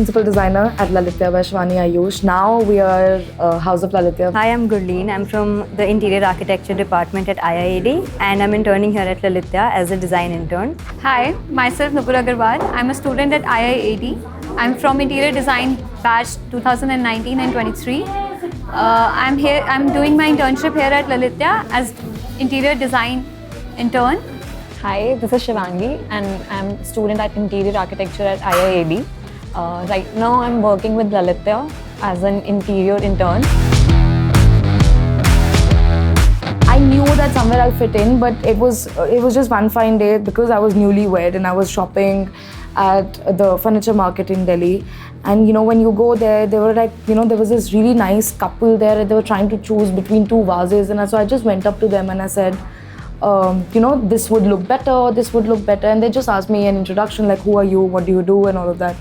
principal designer at Lalittya by Shivani Ayush. Now we are House of Lalittya. Hi, I'm Gurleen. I'm from the Interior Architecture Department at IIAD and I'm interning here at Lalittya as a design intern. Hi, myself Nupur Agarwal. I'm a student at IIAD. I'm from Interior Design batch 2019 and 23. I'm doing my internship here at Lalittya as Interior Design intern. Hi, this is Shivani and I'm a student at Interior Architecture at IIAD. Right now I'm working with Lalittya as an interior intern. I knew that somewhere I'll fit in, but it was just one fine day because I was newlywed and I was shopping at the furniture market in Delhi. And when you go there, they were like, there was this really nice couple there and they were trying to choose between two vases. And so I just went up to them and I said, this would look better, this would look better. And they just asked me an introduction, like, who are you, what do you do, and all of that.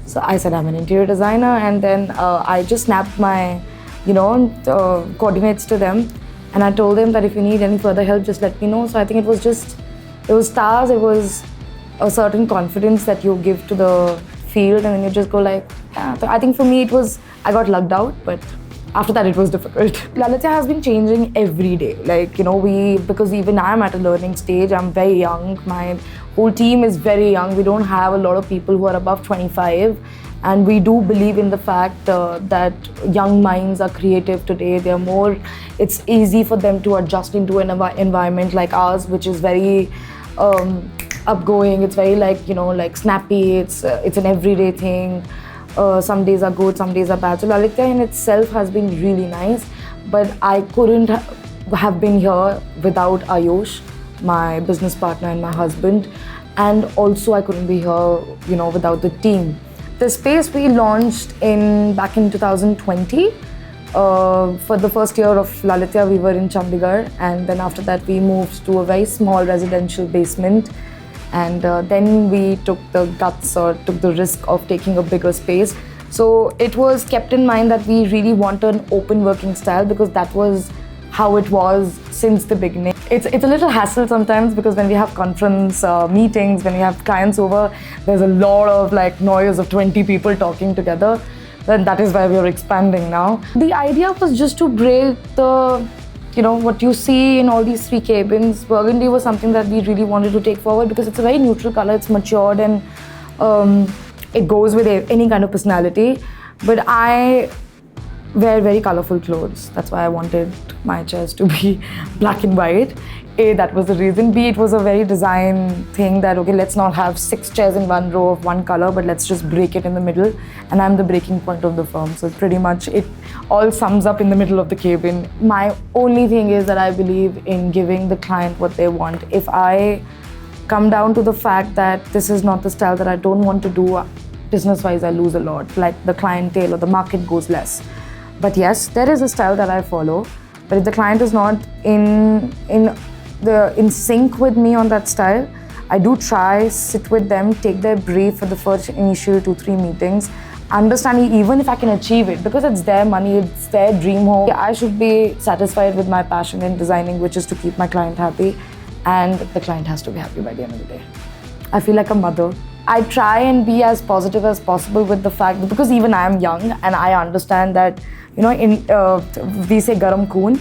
So I said, I'm an interior designer. And then I just snapped my, coordinates to them. And I told them that if you need any further help, just let me know. So I think it was stars, it was a certain confidence that you give to the field. And then you just go like, yeah. So I think for me, I got lugged out, but after that, it was difficult. Lalittya has been changing every day. Because even I'm at a learning stage, I'm very young. My whole team is very young. We don't have a lot of people who are above 25. And we do believe in the fact that young minds are creative today. It's easy for them to adjust into an environment like ours, which is very upgoing. It's very like snappy. It's an everyday thing. Some days are good, some days are bad. So Lalittya in itself has been really nice, but I couldn't have been here without Ayush, my business partner and my husband, and also I couldn't be here, without the team. The space we launched back in 2020. For the first year of Lalittya, we were in Chandigarh, and then after that we moved to a very small residential basement. And then we took the risk of taking a bigger space. So it was kept in mind that we really want an open working style because that was how it was since the beginning. It's a little hassle sometimes because when we have conference meetings, when we have clients over, there's a lot of noise of 20 people talking together. Then that is why we are expanding now. The idea was just to break what you see in all these three cabins. Burgundy was something that we really wanted to take forward because it's a very neutral color, it's matured and it goes with any kind of personality. But I wear very colorful clothes. That's why I wanted my chairs to be black and white. A, that was the reason. B, it was a very design thing that, okay, let's not have 6 chairs in one row of one color, but let's just break it in the middle. And I'm the breaking point of the firm. So pretty much it all sums up in the middle of the cabin. My only thing is that I believe in giving the client what they want. If I come down to the fact that this is not the style that I don't want to do, business-wise, I lose a lot. Like the clientele or the market goes less. But yes, there is a style that I follow. But if the client is not in sync with me on that style, I do try, sit with them, take their brief for the first initial 2-3 meetings, understanding even if I can achieve it, because it's their money, it's their dream home. I should be satisfied with my passion in designing, which is to keep my client happy, and the client has to be happy by the end of the day. I feel like a mother. I try and be as positive as possible with the fact that, because even I am young and I understand that, we say garam khoon.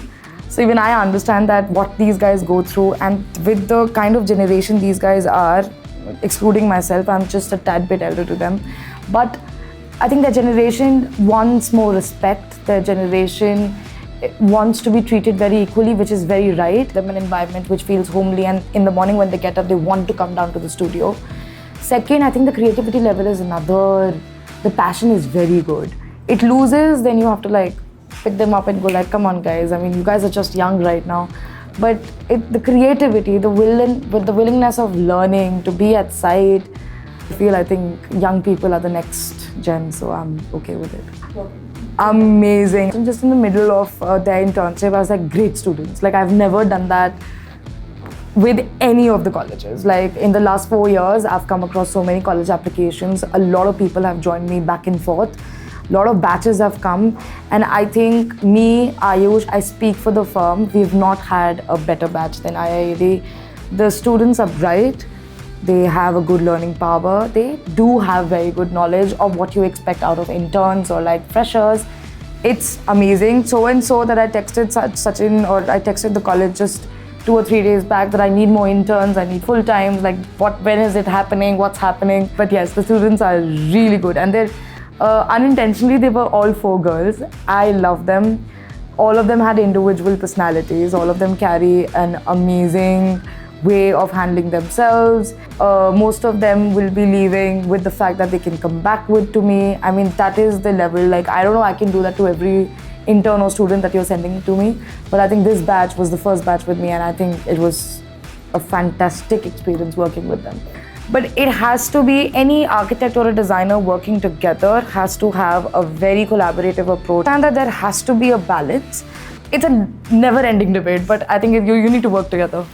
So even I understand that what these guys go through, and with the kind of generation these guys are, excluding myself, I'm just a tad bit elder to them. But I think their generation wants more respect. Their generation wants to be treated very equally, which is very right. Them an environment which feels homely, and in the morning when they get up, they want to come down to the studio. Second, I think the creativity level is another. The passion is very good. It loses, then you have to pick them up and go come on guys, I mean, you guys are just young right now. But the creativity, the willingness of learning, to be at site, I think young people are the next gen, so I'm okay with it. Amazing. I'm just in the middle of their internship, I was great students. I've never done that with any of the colleges. In the last 4 years, I've come across so many college applications. A lot of people have joined me back and forth. A lot of batches have come, and I think me, Ayush, I speak for the firm. We've not had a better batch than IIAD. The students are bright, they have a good learning power, they do have very good knowledge of what you expect out of interns or like freshers. It's amazing. So and so that I texted Sachin, or I texted the college just 2 or 3 days back that I need more interns, I need full time, like when is it happening, what's happening. But yes, the students are really good, and they're unintentionally, they were all 4 girls. I love them. All of them had individual personalities. All of them carry an amazing way of handling themselves. Most of them will be leaving with the fact that they can come back with to me. I mean, that is the level. Like, I don't know, I can do that to every intern or student that you're sending to me. But I think this batch was the first batch with me, and I think it was a fantastic experience working with them. But it has to be, any architect or a designer working together has to have a very collaborative approach, and that there has to be a balance. It's a never-ending debate, but I think you need to work together.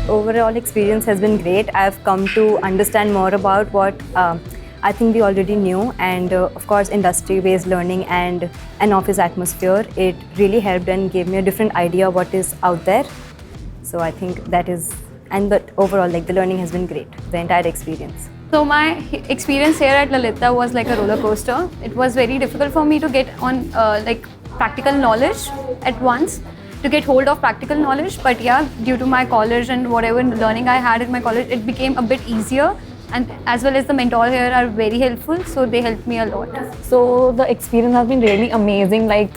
Overall experience has been great. I've come to understand more about what I think we already knew, and of course industry-based learning and an office atmosphere. It really helped and gave me a different idea of what is out there. So I think that is, and but overall, like, the learning has been great, the entire experience. So my experience here at Lalittya was like a roller coaster. It was very difficult for me to get on like practical knowledge at once, to get hold of practical knowledge. But yeah, due to my college and whatever learning I had in my college, it became a bit easier. And as well as the mentor here are very helpful, so they helped me a lot. So the experience has been really amazing. Like,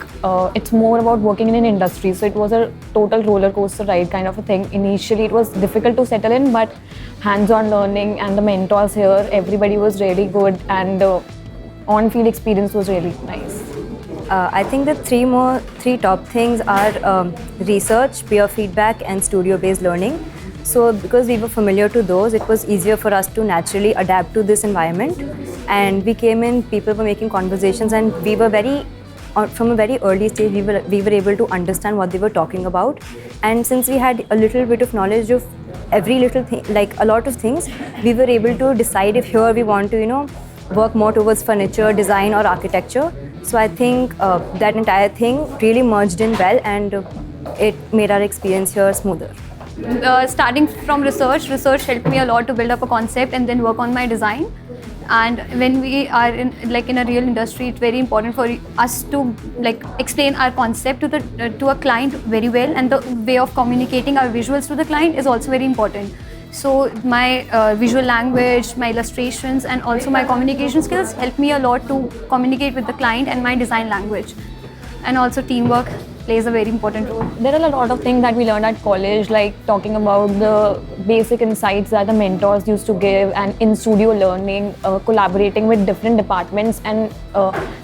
it's more about working in an industry. So it was a total roller coaster ride kind of a thing. Initially, it was difficult to settle in, but hands-on learning and the mentors here, everybody was really good, and on-field experience was really nice. I think the three top things are research, peer feedback, and studio-based learning. So because we were familiar to those, it was easier for us to naturally adapt to this environment. And we came in, people were making conversations, and we were from a very early stage, we were able to understand what they were talking about. And since we had a little bit of knowledge of every little thing, like a lot of things, we were able to decide if here we want to, work more towards furniture, design, or architecture. So I think that entire thing really merged in well, and it made our experience here smoother. Starting from research helped me a lot to build up a concept and then work on my design. And when we are in a real industry, it's very important for us to explain our concept to a client very well, and the way of communicating our visuals to the client is also very important. So my visual language, my illustrations, and also my communication skills help me a lot to communicate with the client, and my design language. And also teamwork plays a very important role. There are a lot of things that we learned at college, like talking about the basic insights that the mentors used to give, and in-studio learning, collaborating with different departments, and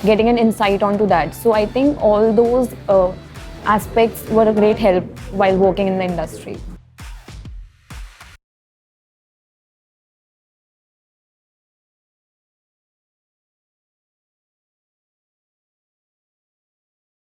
getting an insight onto that. So I think all those aspects were a great help while working in the industry.